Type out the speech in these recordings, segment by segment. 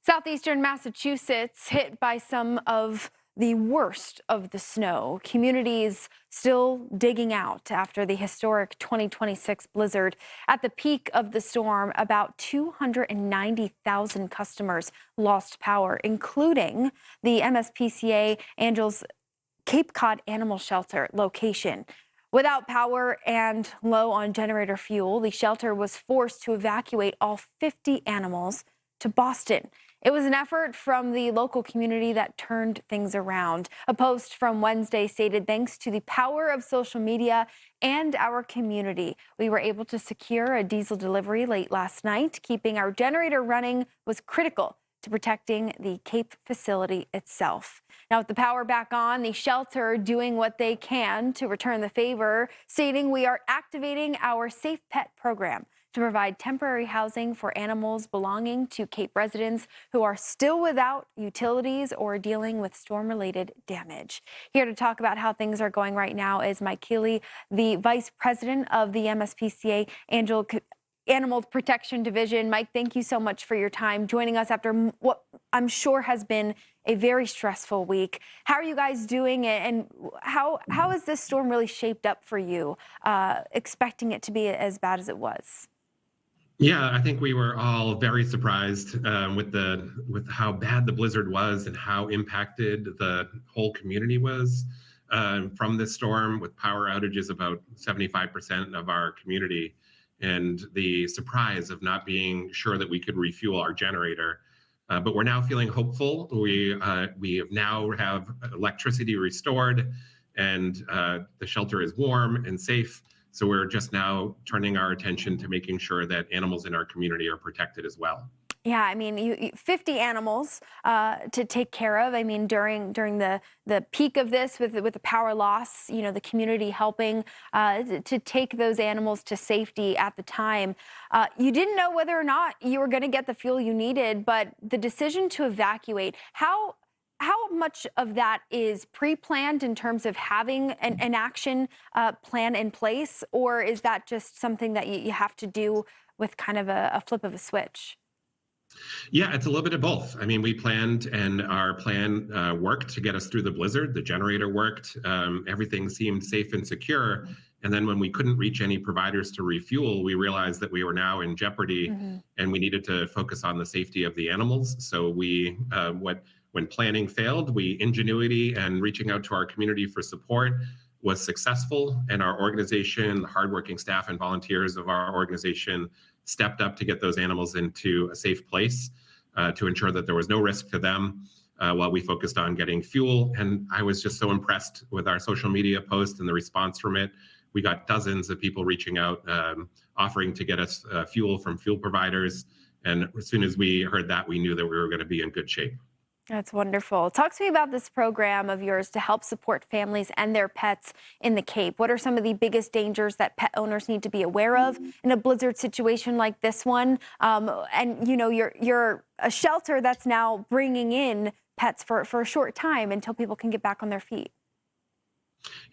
Southeastern Massachusetts hit by some of the worst of the snow. Communities still digging out after the historic 2026 blizzard. At the peak of the storm, about 290,000 customers lost power, including the MSPCA-Angell's Cape Cod Animal Shelter location. Without power and low on generator fuel, the shelter was forced to evacuate all 50 animals to Boston. It was an effort from the local community that turned things around. A post from Wednesday stated, "Thanks to the power of social media and our community, we were able to secure a diesel delivery late last night. Keeping our generator running was critical to protecting the Cape facility itself." Now, with the power back on, the shelter doing what they can to return the favor, stating, "We are activating our Safe Pet program to provide temporary housing for animals belonging to Cape residents who are still without utilities or dealing with storm-related damage." Here to talk about how things are going right now is Mike Keiley, the Vice President of the MSPCA-Angell Animal Protection Division. Mike, thank you so much for your time joining us after what I'm sure has been a very stressful week. How are you guys doing, and how has this storm really shaped up for you, expecting it to be as bad as it was? Yeah, I think we were all very surprised with how bad the blizzard was and how impacted the whole community was from this storm. With power outages, about 75% of our community, and the surprise of not being sure that we could refuel our generator. But we're now feeling hopeful. We now have electricity restored, and the shelter is warm and safe. So we're just now turning our attention to making sure that animals in our community are protected as well. Yeah, I mean, 50 animals to take care of. I mean, during the peak of this, with the power loss, the community helping to take those animals to safety at the time. You didn't know whether or not you were going to get the fuel you needed, but the decision to evacuate, how much of that is pre-planned in terms of having an action plan in place, or is that just something that you have to do with kind of a flip of a switch? Yeah, it's a little bit of both. I mean, we planned, and our plan worked to get us through the blizzard. The generator worked. Everything seemed safe and secure. And then when we couldn't reach any providers to refuel, we realized that we were now in jeopardy, and we needed to focus on the safety of the animals. So when planning failed, ingenuity and reaching out to our community for support was successful. And our organization, the hardworking staff and volunteers of our organization, stepped up to get those animals into a safe place to ensure that there was no risk to them while we focused on getting fuel. And I was just so impressed with our social media post and the response from it. We got dozens of people reaching out, offering to get us fuel from fuel providers. And as soon as we heard that, we knew that we were going to be in good shape. That's wonderful. Talk to me about this program of yours to help support families and their pets in the Cape. What are some of the biggest dangers that pet owners need to be aware of in a blizzard situation like this one? And you're a shelter that's now bringing in pets for a short time until people can get back on their feet.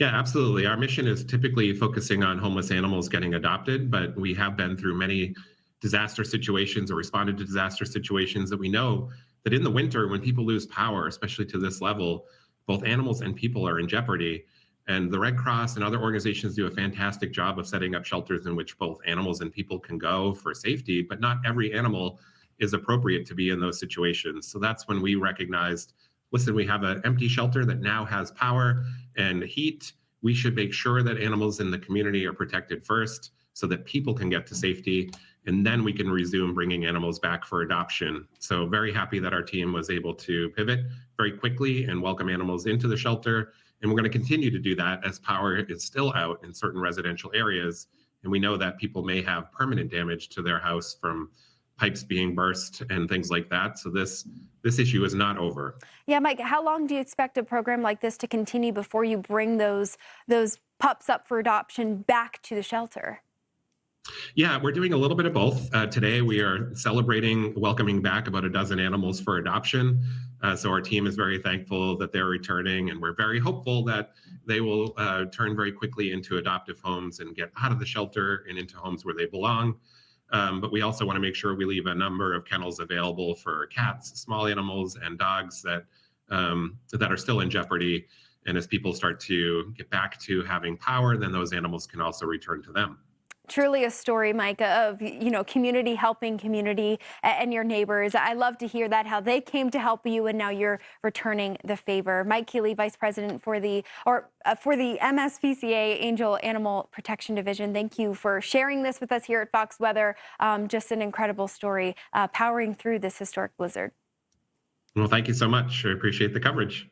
Yeah, absolutely. Our mission is typically focusing on homeless animals getting adopted, but we have been through many disaster situations or responded to disaster situations that we know that in the winter, when people lose power, especially to this level, both animals and people are in jeopardy. And the Red Cross and other organizations do a fantastic job of setting up shelters in which both animals and people can go for safety, but not every animal is appropriate to be in those situations. So that's when we recognized, listen, we have an empty shelter that now has power and heat. We should make sure that animals in the community are protected first so that people can get to safety, and then we can resume bringing animals back for adoption. So very happy that our team was able to pivot very quickly and welcome animals into the shelter. And we're going to continue to do that as power is still out in certain residential areas. And we know that people may have permanent damage to their house from pipes being burst and things like that. So this issue is not over. Yeah, Mike, how long do you expect a program like this to continue before you bring those pups up for adoption back to the shelter? Yeah, we're doing a little bit of both. Today, we are celebrating welcoming back about a dozen animals for adoption. So our team is very thankful that they're returning, and we're very hopeful that they will turn very quickly into adoptive homes and get out of the shelter and into homes where they belong. But we also want to make sure we leave a number of kennels available for cats, small animals, and dogs that are still in jeopardy. And as people start to get back to having power, then those animals can also return to them. Truly a story, Micah, of community helping community and your neighbors. I love to hear that, how they came to help you and now you're returning the favor. Mike Keiley, Vice President for the MSPCA-Angell Animal Protection Division. Thank you for sharing this with us here at Fox Weather. Just an incredible story, powering through this historic blizzard. Well, thank you so much. I appreciate the coverage.